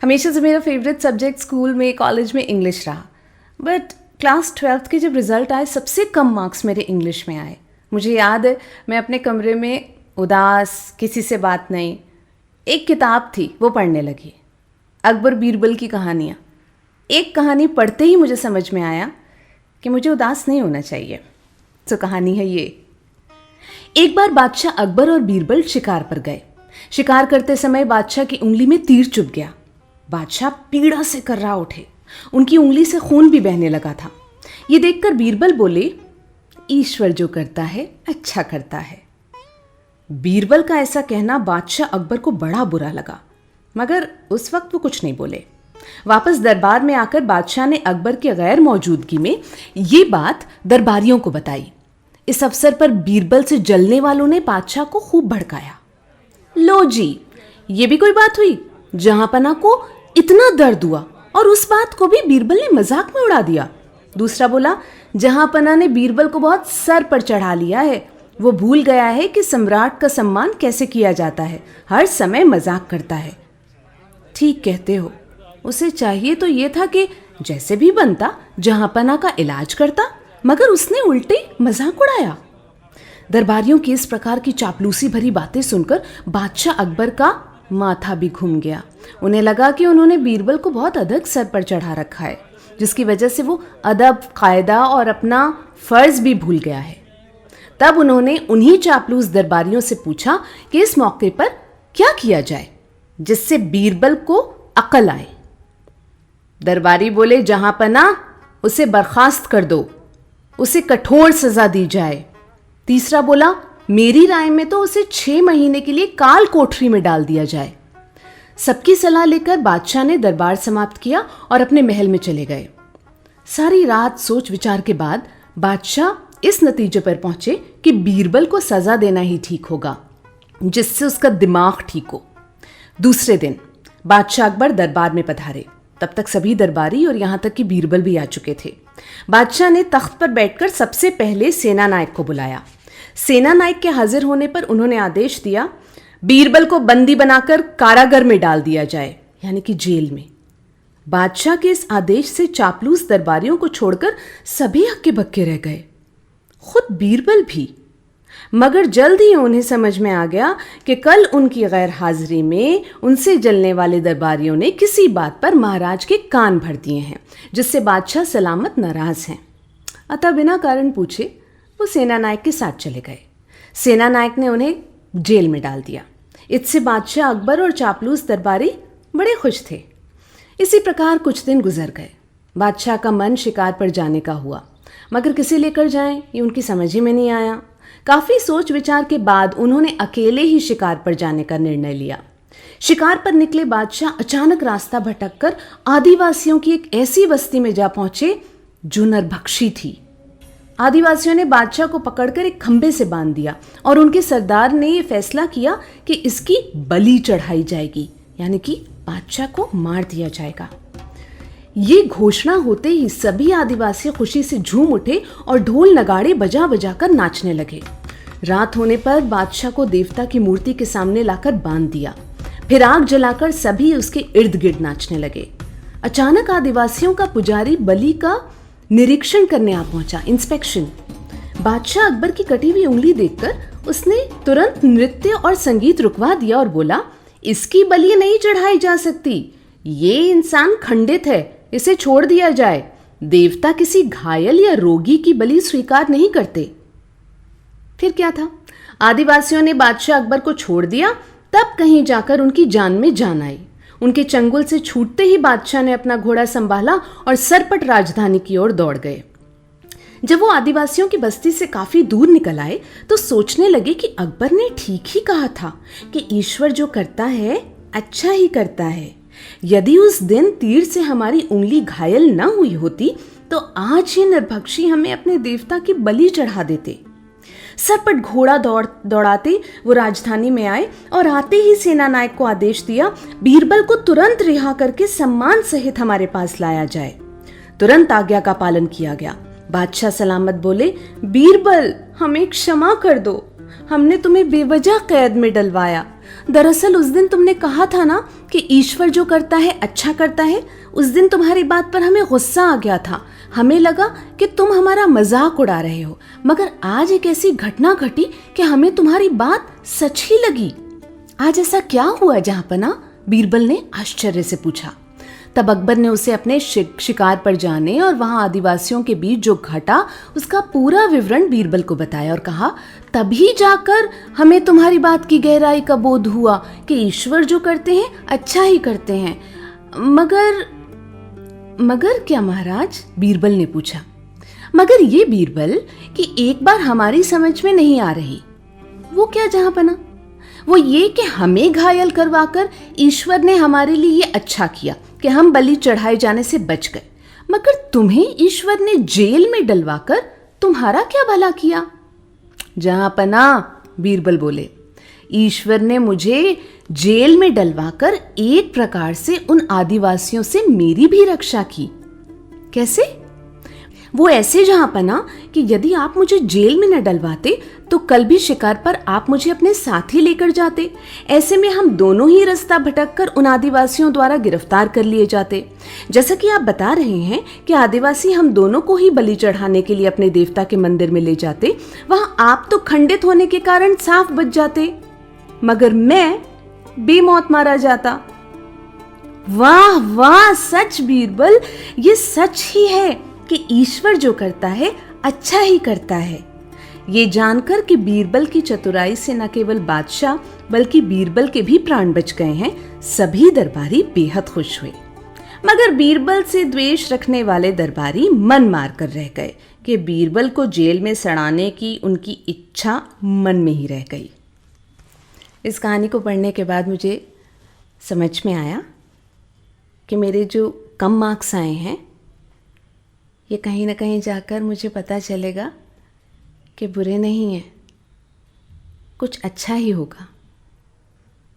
हमेशा से मेरा फेवरेट सब्जेक्ट स्कूल में कॉलेज में इंग्लिश रहा, बट क्लास 12th के जब रिज़ल्ट आए सबसे कम मार्क्स मेरे इंग्लिश में आए। मुझे याद है मैं अपने कमरे में उदास, किसी से बात नहीं, एक किताब थी वो पढ़ने लगी, अकबर बीरबल की कहानियाँ। एक कहानी पढ़ते ही मुझे समझ में आया कि मुझे उदास नहीं होना चाहिए। तो कहानी है ये। एक बार बादशाह अकबर और बीरबल शिकार पर गए। शिकार करते समय बादशाह की उंगली में तीर चुभ गया। बादशाह पीड़ा से कर्रा उठे, उनकी उंगली से खून भी बहने लगा था। ये देखकर बीरबल बोले, ईश्वर जो करता है अच्छा करता है। बीरबल का ऐसा कहना बादशाह अकबर को बड़ा बुरा लगा, मगर उस वक्त वो कुछ नहीं बोले। वापस दरबार में आकर बादशाह ने अकबर के गैर मौजूदगी में ये बात दरबारियों को बताई। इस अवसर पर बीरबल से जलने वालों ने बादशाह को खूब भड़काया। लो जी, ये भी कोई बात हुई? जहांपना को इतना दर्द हुआ और उस बात को भी बीरबल ने मजाक में उड़ा दिया। दूसरा बोला, जहांपना ने बीरबल को बहुत सर पर चढ़ा लिया है। वो भूल गया है कि सम्राट का सम्मान कैसे किया जाता है, हर समय मजाक करता है। ठीक कहते हो, उसे चाहिए तो ये था कि जैसे भी बनता जहांपना का इलाज करता, मगर उसने उल्टे मजाक उड़ाया। दरबारियों की इस प्रकार की चापलूसी भरी बातें सुनकर बादशाह अकबर का माथा भी घूम गया। उन्हें लगा कि उन्होंने बीरबल को बहुत अधक सर पर चढ़ा रखा है, जिसकी वजह से वो अदब, कायदा और अपना फर्ज भी भूल गया है। तब उन्होंने उन्हीं चापलूस दरबारियों से पूछा कि इस मौके पर क्या किया जाए जिससे बीरबल को अकल आए। दरबारी बोले, जहांपना, उसे बर्खास्त कर दो, उसे कठोर सजा दी जाए। तीसरा बोला, मेरी राय में तो उसे 6 महीने के लिए काल कोठरी में डाल दिया जाए। सबकी सलाह लेकर बादशाह ने दरबार समाप्त किया और अपने महल में चले गए। सारी रात सोच विचार के बाद बादशाह इस नतीजे पर पहुंचे कि बीरबल को सजा देना ही ठीक होगा, जिससे उसका दिमाग ठीक हो। दूसरे दिन बादशाह अकबर दरबार में पधारे। तब तक सभी दरबारी और यहां तक कि बीरबल भी आ चुके थे। बादशाह ने तख्त पर बैठकर सबसे पहले सेना नायक को बुलाया। सेना नायक के हाजिर होने पर उन्होंने आदेश दिया, बीरबल को बंदी बनाकर कारागार में डाल दिया जाए, यानी कि जेल में। बादशाह के इस आदेश से चापलूस दरबारियों को छोड़कर सभी हक्के बक्के रह गए, खुद बीरबल भी। मगर जल्द ही उन्हें समझ में आ गया कि कल उनकी गैर हाजिरी में उनसे जलने वाले दरबारियों ने किसी बात पर महाराज के कान भर दिए हैं, जिससे बादशाह सलामत नाराज हैं। अतः बिना कारण पूछे वो सेना नायक के साथ चले गए। सेना नायक ने उन्हें जेल में डाल दिया। इससे बादशाह अकबर और चापलूस दरबारी बड़े खुश थे। इसी प्रकार कुछ दिन गुजर गए। बादशाह का मन शिकार पर जाने का हुआ, मगर किसे लेकर जाएं ये उनकी समझ ही में नहीं आया। काफी सोच विचार के बाद उन्होंने अकेले ही शिकार पर जाने का निर्णय लिया। शिकार पर निकले बादशाह अचानक रास्ता भटककर आदिवासियों की एक ऐसी बस्ती में जा पहुंचे जो नरभक्षी थी। आदिवासियों ने बादशाह को पकड़कर एक खंबे से बांध दिया और उनके सरदार ने यह फैसला किया कि इसकी बलि चढ़ाई जाएगी, यानी कि बादशाह को मार दिया जाएगा। ये घोषणा होते ही सभी आदिवासी खुशी से झूम उठे और ढोल नगाड़े बजा बजा कर नाचने लगे। रात होने पर बादशाह को देवता की मूर्ति के सामने लाकर बांध दिया। फिर आग जलाकर सभी उसके इर्द गिर्द नाचने लगे। अचानक आदिवासियों का पुजारी बलि का निरीक्षण करने आ पहुंचा, इंस्पेक्शन। बादशाह अकबर की कटी हुई उंगली देखकर उसने तुरंत नृत्य और संगीत रुकवा दिया और बोला, इसकी बलि नहीं चढ़ाई जा सकती, ये इंसान खंडित है, इसे छोड़ दिया जाए। देवता किसी घायल या रोगी की बलि स्वीकार नहीं करते। फिर क्या था, आदिवासियों ने बादशाह अकबर को छोड़ दिया। तब कहीं जाकर उनकी जान में जान आई। उनके चंगुल से छूटते ही बादशाह ने अपना घोड़ा संभाला और सरपट राजधानी की ओर दौड़ गए। जब वो आदिवासियों की बस्ती से काफी दूर निकल आए तो सोचने लगे कि अकबर ने ठीक ही कहा था कि ईश्वर जो करता है अच्छा ही करता है। यदि उस दिन तीर से हमारी उंगली घायल न हुई होती तो आज ही नरभक्षी हमें अपने देवता की बलि चढ़ा देते। सरपट घोड़ा दौड़ाते वो राजधानी में आए और आते ही सेना नायक को आदेश दिया, बीरबल को तुरंत रिहा करके सम्मान सहित हमारे पास लाया जाए। तुरंत आज्ञा का पालन किया गया। बादशाह सलामत बोले, बीरबल हमें क्षमा कर दो, हमने तुम्हें बेवजह कैद में डलवाया। दरअसल उस दिन तुमने कहा था ना कि ईश्वर जो करता है अच्छा करता है। उस दिन तुम्हारी बात पर हमें गुस्सा आ गया था। हमें लगा कि तुम हमारा मजाक उड़ा रहे हो, मगर आज एक ऐसी घटना घटी कि हमें तुम्हारी बात सच ही लगी। आज ऐसा क्या हुआ जहांपना? बीरबल ने आश्चर्य से पूछा। तब अकबर ने उसे अपने शिकार पर जाने और वहां आदिवासियों के बीच जो घटा उसका पूरा विवरण बीरबल को बताया और कहा, तभी जाकर हमें तुम्हारी बात की गहराई का बोध हुआ कि ईश्वर जो करते हैं अच्छा ही करते हैं। मगर क्या महाराज? बीरबल ने पूछा। मगर ये बीरबल कि एक बार हमारी समझ में नहीं आ रही। वो क्या जहांपना? वो ये कि हमें घायल करवाकर ईश्वर ने हमारे लिए ये अच्छा किया कि हम बलि चढ़ाए जाने से बच गए, मगर तुम्हें ईश्वर ने जेल में डलवाकर तुम्हारा क्या भला किया? जहांपना, बीरबल बोले, ईश्वर ने मुझे जेल में डलवाकर एक प्रकार से उन आदिवासियों से मेरी भी रक्षा की। कैसे? वो ऐसे जहांपना कि यदि आप मुझे जेल में न डलवाते तो कल भी शिकार पर आप मुझे अपने साथ ही लेकर जाते। ऐसे में हम दोनों ही रास्ता भटककर उन आदिवासियों द्वारा गिरफ्तार कर लिए जाते। जैसा कि आप बता रहे हैं कि आदिवासी हम दोनों को ही बलि चढ़ाने के लिए अपने देवता के मंदिर में ले जाते, वहां आप तो खंडित होने के कारण साफ बच जाते, मगर मैं बेमौत मारा जाता। वाह वाह, सच बीरबल, ये सच ही है कि ईश्वर जो करता है अच्छा ही करता है। ये जानकर कि बीरबल की चतुराई से न केवल बादशाह बल्कि बीरबल के भी प्राण बच गए हैं, सभी दरबारी बेहद खुश हुए। मगर बीरबल से द्वेष रखने वाले दरबारी मन मार कर रह गए कि बीरबल को जेल में सड़ाने की उनकी इच्छा मन में ही रह गई। इस कहानी को पढ़ने के बाद मुझे समझ में आया कि मेरे जो कम मार्क्स आए हैं ये कहीं ना कहीं जाकर मुझे पता चलेगा कि बुरे नहीं हैं, कुछ अच्छा ही होगा।